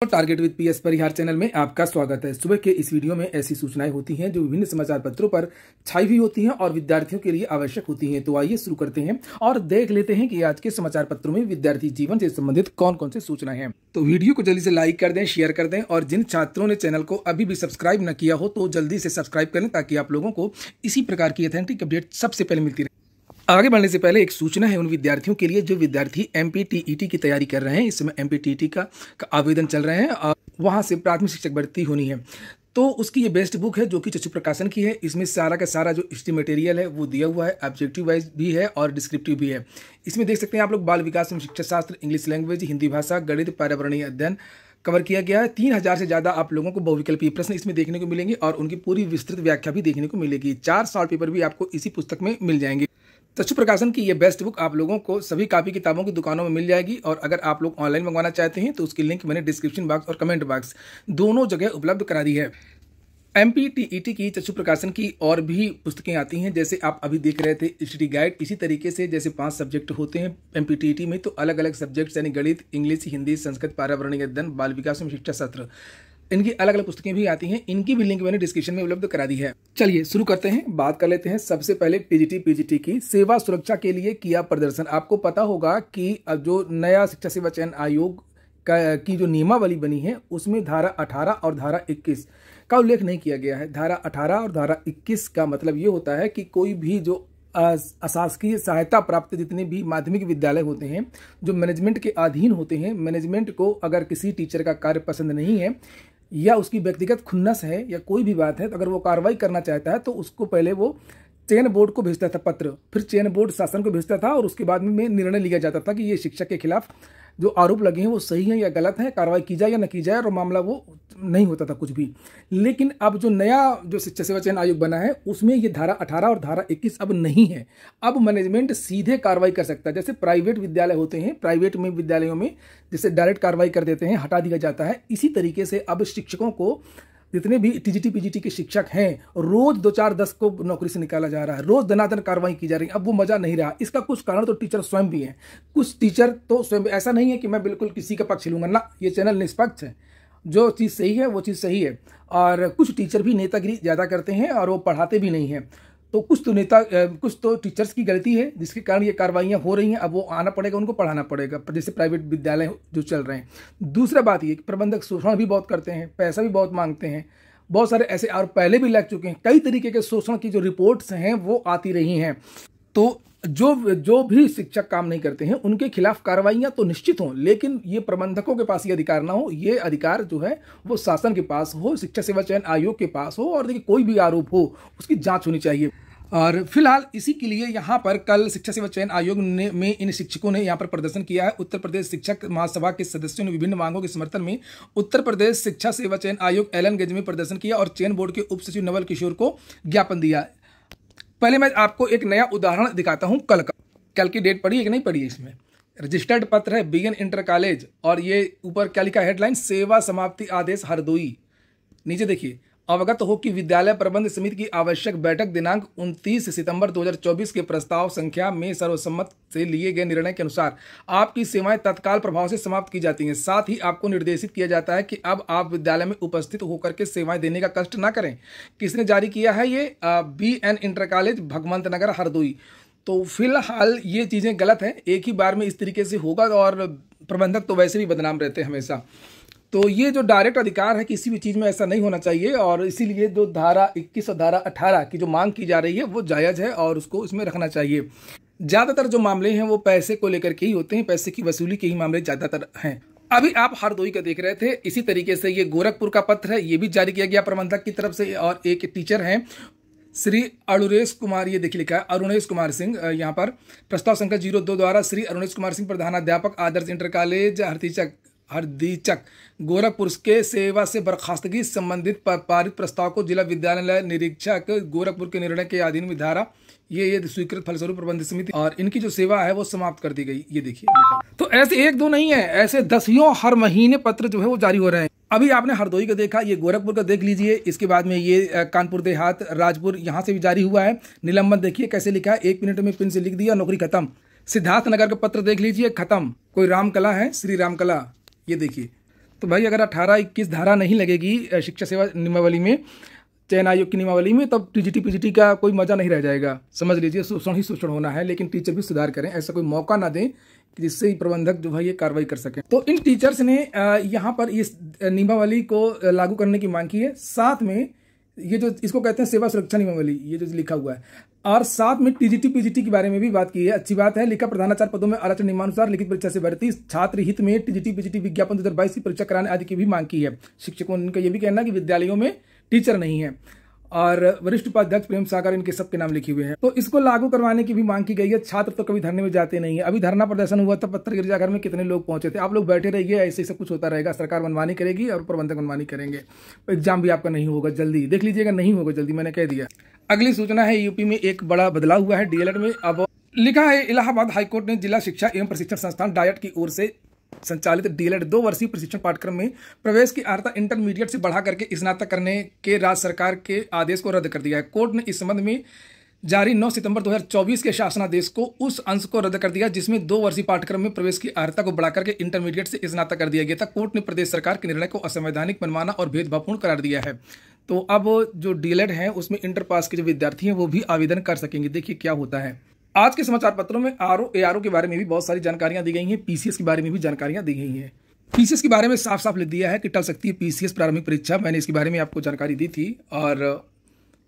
Target with PS Parihar channel में आपका स्वागत है। सुबह के इस वीडियो में ऐसी सूचनाएं होती हैं जो विभिन्न समाचार पत्रों पर छाई हुई होती हैं और विद्यार्थियों के लिए आवश्यक होती हैं। तो आइए शुरू करते हैं और देख लेते हैं कि आज के समाचार पत्रों में विद्यार्थी जीवन से संबंधित कौन कौन से सूचनाएं हैं। तो वीडियो को जल्दी से लाइक कर दें, शेयर कर दें और जिन छात्रों ने चैनल को अभी भी सब्सक्राइब न किया हो तो जल्दी से सब्सक्राइब कर लें ताकि आप लोगों को इसी प्रकार की ऑथेंटिक अपडेट सबसे पहले मिलती रहे। आगे बढ़ने से पहले एक सूचना है उन विद्यार्थियों के लिए जो विद्यार्थी एमपीटीईटी की तैयारी कर रहे हैं। इस समय एमपीटीईटी का आवेदन चल रहे हैं और वहां से प्राथमिक शिक्षक भर्ती होनी है। तो उसकी ये बेस्ट बुक है जो कि चक्षु प्रकाशन की है। इसमें सारा का सारा जो हिस्ट्री मटेरियल है वो दिया हुआ है, ऑब्जेक्टिव वाइज भी है और डिस्क्रिप्टिव भी है। इसमें देख सकते हैं आप लोग बाल विकास एवं शिक्षा शास्त्र, इंग्लिश लैंग्वेज, हिंदी भाषा, गणित, पर्यावरणीय अध्ययन कवर किया गया है। 3000 से ज़्यादा आप लोगों को बहुविकल्पीय प्रश्न इसमें देखने को मिलेंगे और उनकी पूरी विस्तृत व्याख्या भी देखने को मिलेगी। 4 शॉर्ट पेपर भी आपको इसी पुस्तक में मिल जाएंगे। चक्षु प्रकाशन की ये बेस्ट बुक आप लोगों को सभी कॉपी किताबों की दुकानों में मिल जाएगी और अगर आप लोग ऑनलाइन मंगवाना चाहते हैं तो उसकी लिंक मैंने डिस्क्रिप्शन बॉक्स और कमेंट बॉक्स दोनों जगह उपलब्ध करा दी है। एमपीटीईटी की चक्षु प्रकाशन की और भी पुस्तकें आती हैं, जैसे आप अभी देख रहे थे स्टडी गाइड। इसी तरीके से जैसे 5 सब्जेक्ट होते हैं एमपीटीईटी में, तो अलग अलग सब्जेक्ट्स यानी गणित, इंग्लिश, हिंदी, संस्कृत, पर्यावरणीय अध्ययन, बाल विकास एवं शिक्षा शास्त्र, इनकी अलग अलग पुस्तकें भी आती हैं। इनकी भी लिंक मैंने डिस्क्रिप्शन में उपलब्ध करा दी है। चलिए शुरू करते हैं, बात कर लेते हैं सबसे पहले पीजीटी की सेवा सुरक्षा के लिए किया प्रदर्शन। आपको पता होगा कि जो नया शिक्षा सेवा चयन आयोग की जो नियमावली बनी है उसमें धारा 18 और धारा 21 का उल्लेख नहीं किया गया है। धारा 18 और धारा 21 का मतलब ये होता है कि कोई भी जो अशासकीय सहायता प्राप्त जितने भी माध्यमिक विद्यालय होते हैं जो मैनेजमेंट के अधीन होते हैं, मैनेजमेंट को अगर किसी टीचर का कार्य पसंद नहीं है या उसकी व्यक्तिगत खुन्नस है या कोई भी बात है, तो अगर वो कार्रवाई करना चाहता है तो उसको पहले वो चयन बोर्ड को भेजता था पत्र, फिर चयन बोर्ड शासन को भेजता था और उसके बाद में निर्णय लिया जाता था कि ये शिक्षक के खिलाफ जो आरोप लगे हैं वो सही है या गलत है, कार्रवाई की जाए या न की जाए, और मामला वो नहीं होता था कुछ भी। लेकिन अब जो नया जो शिक्षा सेवा चयन आयोग बना है उसमें ये धारा 18 और धारा 21 अब नहीं है। अब मैनेजमेंट सीधे कार्रवाई कर सकता है। जैसे प्राइवेट विद्यालय होते हैं, प्राइवेट में विद्यालयों में जैसे डायरेक्ट कार्रवाई कर देते हैं, हटा दिया जाता है, इसी तरीके से अब शिक्षकों को जितने भी टीजीटी पीजीटी के शिक्षक हैं रोज 2 4 10 को नौकरी से निकाला जा रहा है, रोज दनादन कार्रवाई की जा रही है। अब वो मजा नहीं रहा। इसका कुछ कारण तो टीचर स्वयं भी हैं। कुछ टीचर तो स्वयं, ऐसा नहीं है कि मैं बिल्कुल किसी का पक्ष लूंगा ना, ये चैनल निष्पक्ष है, जो चीज़ सही है वो चीज़ सही है। और कुछ टीचर भी नेतागिरी ज़्यादा करते हैं और वो पढ़ाते भी नहीं हैं। तो कुछ तो टीचर्स की गलती है जिसके कारण ये कार्रवाइयाँ हो रही हैं। अब वो आना पड़ेगा, उनको पढ़ाना पड़ेगा, जैसे प्राइवेट विद्यालय जो चल रहे हैं। दूसरा बात ये कि प्रबंधक शोषण भी बहुत करते हैं, पैसा भी बहुत मांगते हैं। बहुत सारे ऐसे और पहले भी लग चुके हैं। कई तरीके के शोषण की जो रिपोर्ट्स हैं वो आती रही हैं। तो जो भी शिक्षक काम नहीं करते हैं उनके खिलाफ कार्रवाइयां तो निश्चित हों, लेकिन ये प्रबंधकों के पास ये अधिकार ना हो। ये अधिकार जो है वो शासन के पास हो, शिक्षा सेवा चयन आयोग के पास हो। और देखिए कोई भी आरोप हो उसकी जांच होनी चाहिए। और फिलहाल इसी के लिए यहाँ पर कल शिक्षा सेवा चयन आयोग में इन शिक्षकों ने यहाँ पर प्रदर्शन किया है। उत्तर प्रदेश शिक्षक महासभा के सदस्यों ने विभिन्न मांगों के समर्थन में उत्तर प्रदेश शिक्षा सेवा चयन आयोग एलनगंज में प्रदर्शन किया और चयन बोर्ड के उप सचिव नवल किशोर को ज्ञापन दिया। पहले मैं आपको एक नया उदाहरण दिखाता हूँ। कल की डेट पढ़ी है कि नहीं पढ़ी है? इसमें रजिस्टर्ड पत्र है बीएन इंटर कॉलेज और ये ऊपर क्या लिखा है हेडलाइन, सेवा समाप्ति आदेश हरदोई। नीचे देखिए, अवगत हो कि विद्यालय प्रबंध समिति की आवश्यक बैठक दिनांक 29 सितंबर 2024 के प्रस्ताव संख्या में सर्वसम्मत से लिए गए निर्णय के अनुसार आपकी सेवाएं तत्काल प्रभाव से समाप्त की जाती हैं। साथ ही आपको निर्देशित किया जाता है कि अब आप विद्यालय में उपस्थित होकर के सेवाएं देने का कष्ट न करें। किसने जारी किया है ये? बीएन इंटर कॉलेज, भगवंत नगर, हरदोई। तो फिलहाल ये चीज़ें गलत हैं। एक ही बार में इस तरीके से होगा और प्रबंधक तो वैसे भी बदनाम रहते हैं हमेशा। तो ये जो डायरेक्ट अधिकार है किसी भी चीज़ में ऐसा नहीं होना चाहिए और इसीलिए जो धारा 21 और धारा 18 की जो मांग की जा रही है वो जायज़ है और उसको इसमें रखना चाहिए। ज़्यादातर जो मामले हैं वो पैसे को लेकर के ही होते हैं, पैसे की वसूली के ही मामले ज़्यादातर हैं। अभी आप हरदोई का देख रहे थे। इसी तरीके से ये गोरखपुर का पत्र है, ये भी जारी किया गया प्रबंधक की तरफ से। और एक टीचर हैं श्री अरुणेश कुमार, ये देखिए लिखा है अरुणेश कुमार सिंह। यहाँ पर प्रस्ताव संख्या 02 द्वारा श्री अरुणेश कुमार सिंह प्रधानाध्यापक आदर्श इंटर कॉलेज हरदीचक गोरखपुर के सेवा से बर्खास्तगी संबंधित पारित प्रस्ताव को जिला विद्यालय निरीक्षक गोरखपुर के निर्णय के अधीन में धारा ये स्वीकृत फलस्वरूप प्रबंध समिति और इनकी जो सेवा है वो समाप्त कर दी गई। ये देखिए, तो ऐसे 1-2 नहीं है, ऐसे 10 हर महीने पत्र जो है वो जारी हो रहे हैं। अभी आपने हरदोई का देखा, ये गोरखपुर का देख लीजिए। इसके बाद में ये कानपुर देहात, राजपुर, यहाँ से भी जारी हुआ है। निलंबन देखिए कैसे लिखा है, 1 मिनट में पिन से लिख दिया, नौकरी खत्म। सिद्धार्थ नगर का पत्र देख लीजिए, खत्म। कोई रामकला है, श्री रामकला, ये देखिए। तो भाई अगर 18-21 धारा नहीं लगेगी शिक्षा सेवा नियमावली में, चयन आयोग की नियमावली में, तब टीजीटी पीजीटी का कोई मजा नहीं रह जाएगा। समझ लीजिए, शोषण ही शोषण होना है, लेकिन टीचर भी सुधार करें, ऐसा कोई मौका ना दें जिससे प्रबंधक जो है ये कार्रवाई कर सकें। तो इन टीचर्स ने यहाँ पर इस नियमावली को लागू करने की मांग की है। साथ में ये जो इसको कहते हैं सेवा सुरक्षा नियमावली, ये जो लिखा हुआ है, और साथ में टीजीटी पीजीटी के बारे में भी बात की है। अच्छी बात है। लिखा, प्रधानाचार्य पदों में आरक्षण नियमानुसार लिखित परीक्षा से भर्ती, छात्र हित में टीजीटी पीजीटी विज्ञापन 2022 की परीक्षा कराने आदि की भी मांग की है। शिक्षकों ने इनका ये भी कहना है कि विद्यालयों में टीचर नहीं है, और वरिष्ठ उपाध्यक्ष प्रेम सागर इनके सबके नाम लिखे हुए हैं। तो इसको लागू करवाने की भी मांग की गई है। छात्र तो कभी धरने में जाते नहीं है। अभी धरना प्रदर्शन हुआ था, पत्थर गिरजाघर में कितने लोग पहुंचे थे। आप लोग बैठे रहिए, ऐसे ही सब कुछ होता रहेगा। सरकार मनमानी करेगी और प्रबंधक मनमानी करेंगे। एग्जाम भी आपका नहीं होगा जल्दी, देख लीजिएगा, नहीं होगा जल्दी, मैंने कह दिया। अगली सूचना है, यूपी में एक बड़ा बदलाव हुआ है डीएलएड में। अब लिखा है, इलाहाबाद हाईकोर्ट ने जिला शिक्षा एवं प्रशिक्षण संस्थान डायट की ओर से संचालित डीएलएड 2 वर्षीय प्रशिक्षण पाठ्यक्रम में प्रवेश की अर्हता इंटरमीडिएट से बढ़ा करके स्नातक करने के राज्य सरकार के आदेश को रद्द कर दिया है। कोर्ट ने इस संबंध में जारी 9 सितंबर 2024 के शासनादेश को उस अंश को रद्द कर दिया जिसमें 2 वर्षीय पाठ्यक्रम में प्रवेश की अर्हता को बढ़ा करके इंटरमीडिएट से स्नातक कर दिया गया था। कोर्ट ने प्रदेश सरकार के निर्णय को असंवैधानिक, मनमाना और भेदभावपूर्ण करार दिया है। तो अब जो डीएलएड है उसमें इंटर पास के जो विद्यार्थी हैं वो भी आवेदन कर सकेंगे। देखिए क्या होता है। आज के समाचार पत्रों में आरओ एआरओ के बारे में भी बहुत सारी जानकारियां दी गई हैं। पीसीएस के बारे में भी जानकारियां दी गई हैं। पीसीएस के बारे में साफ साफ लिख दिया है कि टल सकती है पीसीएस प्रारंभिक परीक्षा। मैंने इसके बारे में आपको जानकारी दी थी और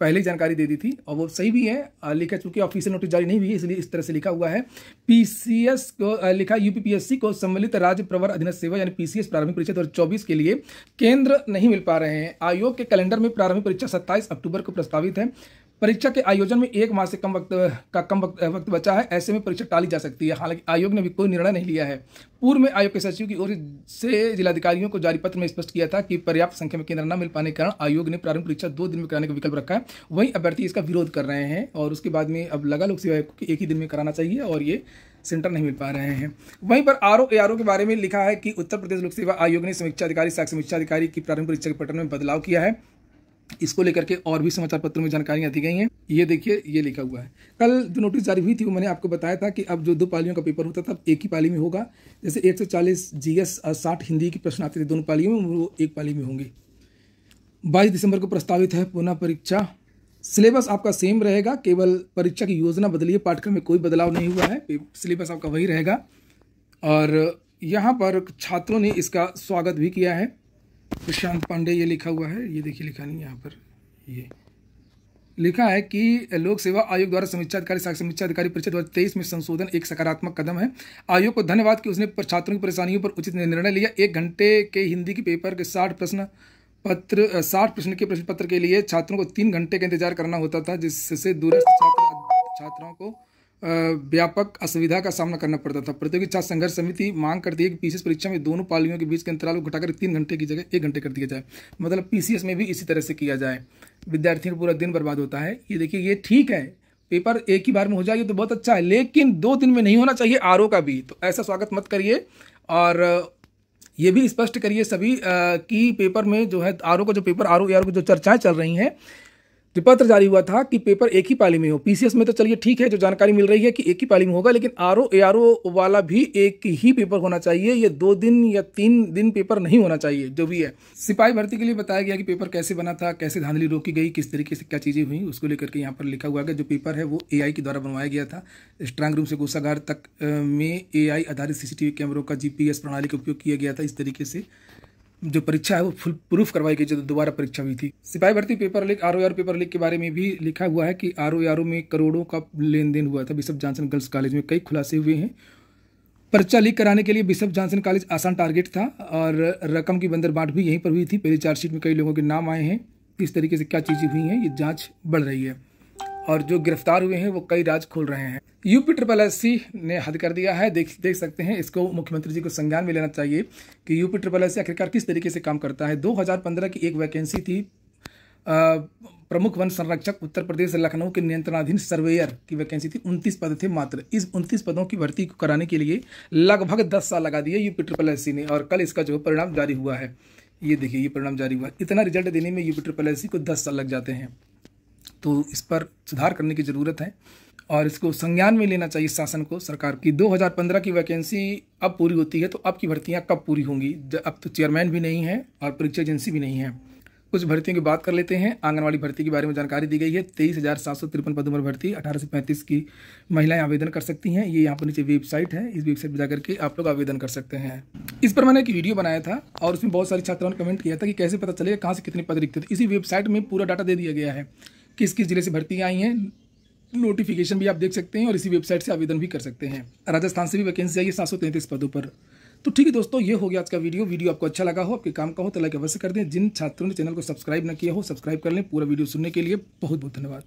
पहले ही जानकारी दे दी थी, और वो सही भी है। लिखा, चूंकि ऑफिशियल नोटिस जारी नहीं हुई है इसलिए इस तरह से लिखा हुआ है। पीसीएस को लिखा, यूपीपीएससी को सम्मिलित राज्य प्रवर अधीनस्थ सेवा यानी पीसीएस प्रारंभिक परीक्षा 2024 के लिए केंद्र नहीं मिल पा रहे हैं। आयोग के कैलेंडर में प्रारंभिक परीक्षा 27 अक्टूबर को प्रस्तावित है। परीक्षा के आयोजन में 1 माह से कम वक्त बचा है। ऐसे में परीक्षा टाली जा सकती है। हालांकि आयोग ने भी कोई निर्णय नहीं लिया है। पूर्व में आयोग के सचिव की ओर से जिलाधिकारियों को जारी पत्र में स्पष्ट किया था कि पर्याप्त संख्या में केंद्र न मिल पाने के कारण आयोग ने प्रारंभिक परीक्षा 2 दिन में कराने का विकल्प रखा है। वहीं अभ्यर्थी इसका विरोध कर रहे हैं और उसके बाद में अब लगा लोक सेवा आयोग को 1 ही दिन में कराना चाहिए और ये सेंटर नहीं मिल पा रहे हैं। वहीं पर आरओ एआरओ के बारे में लिखा है कि उत्तर प्रदेश लोक सेवा आयोग ने समीक्षा अधिकारी, सहायक समीक्षा अधिकारी की प्रारंभिक परीक्षा के पैटर्न में बदलाव किया है। इसको लेकर के और भी समाचार पत्रों में जानकारियां दी गई हैं। ये देखिए, ये लिखा हुआ है। कल जो नोटिस जारी हुई थी वो मैंने आपको बताया था कि अब जो 2 पालियों का पेपर होता था अब 1 ही पाली में होगा। जैसे 140 जीएस और 60 हिंदी की प्रश्न आते थे दोनों पालियों में, वो 1 पाली में होंगे। 22 दिसंबर को प्रस्तावित है पुनः परीक्षा। सिलेबस आपका सेम रहेगा, केवल परीक्षा की योजना बदली है। पाठ्यक्रम में कोई बदलाव नहीं हुआ है, सिलेबस आपका वही रहेगा। और यहाँ पर छात्रों ने इसका स्वागत भी किया है। प्रशांत पांडे, ये लिखा हुआ है, ये देखिए लिखा नहीं, यहाँ पर ये लिखा है कि लोक सेवा आयोग द्वारा समीक्षा अधिकारी, सहायक समीक्षा अधिकारी परीक्षा 2023 में संशोधन एक सकारात्मक कदम है। आयोग को धन्यवाद कि उसने छात्रों की परेशानियों पर उचित निर्णय लिया। 1 घंटे के हिंदी के पेपर के 60 प्रश्न के प्रश्न पत्र के लिए छात्रों को 3 घंटे का इंतजार करना होता था, जिससे दूरस्थ छात्रों को व्यापक असुविधा का सामना करना पड़ता था। प्रतियोगी छात्र संघर्ष समिति मांग करती है कि पीसीएस परीक्षा में दोनों पालियों के बीच के अंतराल को घटाकर 3 घंटे की जगह 1 घंटे कर दिया जाए। मतलब पीसीएस में भी इसी तरह से किया जाए। विद्यार्थियों का पूरा दिन बर्बाद होता है। ये देखिए, ये ठीक है, पेपर एक ही बार में हो जाए तो बहुत अच्छा है, लेकिन 2 दिन में नहीं होना चाहिए आरओ का भी। तो ऐसा स्वागत मत करिए और ये भी स्पष्ट करिए सभी कि पेपर में जो है आरओ का जो पेपर, आरओ एआरओ की जो चर्चाएं चल रही हैं, पत्र जारी हुआ था कि पेपर 1 ही पाली में हो। पीसीएस में तो चलिए ठीक है, जो जानकारी मिल रही है कि 1 ही पाली में होगा, लेकिन आरओ एआरओ वाला भी 1 ही पेपर होना चाहिए। ये 2 दिन या 3 दिन पेपर नहीं होना चाहिए, जो भी है। सिपाही भर्ती के लिए बताया गया कि पेपर कैसे बना था, कैसे धांधली रोकी गई, किस तरीके से क्या चीज़ें हुई, उसको लेकर के यहाँ पर लिखा हुआ है। जो पेपर है वो एआई के द्वारा बनवाया गया था। स्ट्रांग रूम से कोषागार तक में एआई आधारित सीसीटीवी कैमरों का जीपीएस प्रणाली का उपयोग किया गया था। इस तरीके से जो परीक्षा है वो फुल प्रूफ करवाई गई, जो दोबारा परीक्षा हुई थी। सिपाही भर्ती paper leak, ROR paper leak के बारे में भी लिखा हुआ है कि आरओआर में करोड़ों का लेन देन हुआ था। बिशप जॉनसन गर्ल्स कॉलेज में कई खुलासे हुए हैं। पर्चा लीक कराने के लिए बिशप जॉनसन कॉलेज आसान टारगेट था और रकम की बंदरबांट भी यहीं पर हुई थी। पहली चार्जशीट में कई लोगों के नाम आए हैं। इस तरीके से क्या चीज़ें हुई हैं, ये जाँच बढ़ रही है और जो गिरफ्तार हुए हैं वो कई राज खोल रहे हैं। यूपी SSSC ने हद कर दिया है। देख सकते हैं, इसको मुख्यमंत्री जी को संज्ञान में लेना चाहिए कि यूपी SSSC आखिरकार किस तरीके से काम करता है। 2015 की एक वैकेंसी थी, प्रमुख वन संरक्षक उत्तर प्रदेश लखनऊ के नियंत्रणाधीन सर्वेयर की वैकेंसी थी। 29 पद थे मात्र। इस 29 पदों की भर्ती को कराने के लिए लगभग 10 साल लगा दिए यूपी SSSC ने, और कल इसका जो परिणाम जारी हुआ है। ये देखिए, ये परिणाम जारी हुआ। इतना रिजल्ट देने में यूपी SSSC को 10 साल लग जाते हैं। तो इस पर सुधार करने की ज़रूरत है और इसको संज्ञान में लेना चाहिए शासन को, सरकार की। 2015 की वैकेंसी अब पूरी होती है, तो अब की भर्तियां कब पूरी होंगी? अब तो चेयरमैन भी नहीं है और परीक्षा एजेंसी भी नहीं है। कुछ भर्तियों की बात कर लेते हैं। आंगनवाड़ी भर्ती के बारे में जानकारी दी गई है। 23,753 पदों पर भर्ती, 18 से 35 की महिलाएं आवेदन कर सकती हैं। ये यहाँ पर नीचे वेबसाइट है, इस वेबसाइट पर जाकर के आप लोग आवेदन कर सकते हैं। इस पर मैंने एक वीडियो बनाया था और उसमें बहुत सारी छात्राओं ने कमेंट किया था कि कैसे पता चलेगा कहाँ से कितने पद रिक्त थे। इसी वेबसाइट में पूरा डाटा दे दिया गया है, किस किस जिले से भर्तियाँ आई हैं, नोटिफिकेशन भी आप देख सकते हैं और इसी वेबसाइट से आवेदन भी कर सकते हैं। राजस्थान से भी वैकेंसी आई है 733 पदों पर। तो ठीक है दोस्तों, ये हो गया आज का वीडियो आपको अच्छा लगा हो, आपके काम का हो तो लाइक अवश्य कर दें। जिन छात्रों ने चैनल को सब्सक्राइब न किया हो, सब्सक्राइब कर लें। पूरा वीडियो सुनने के लिए बहुत बहुत धन्यवाद।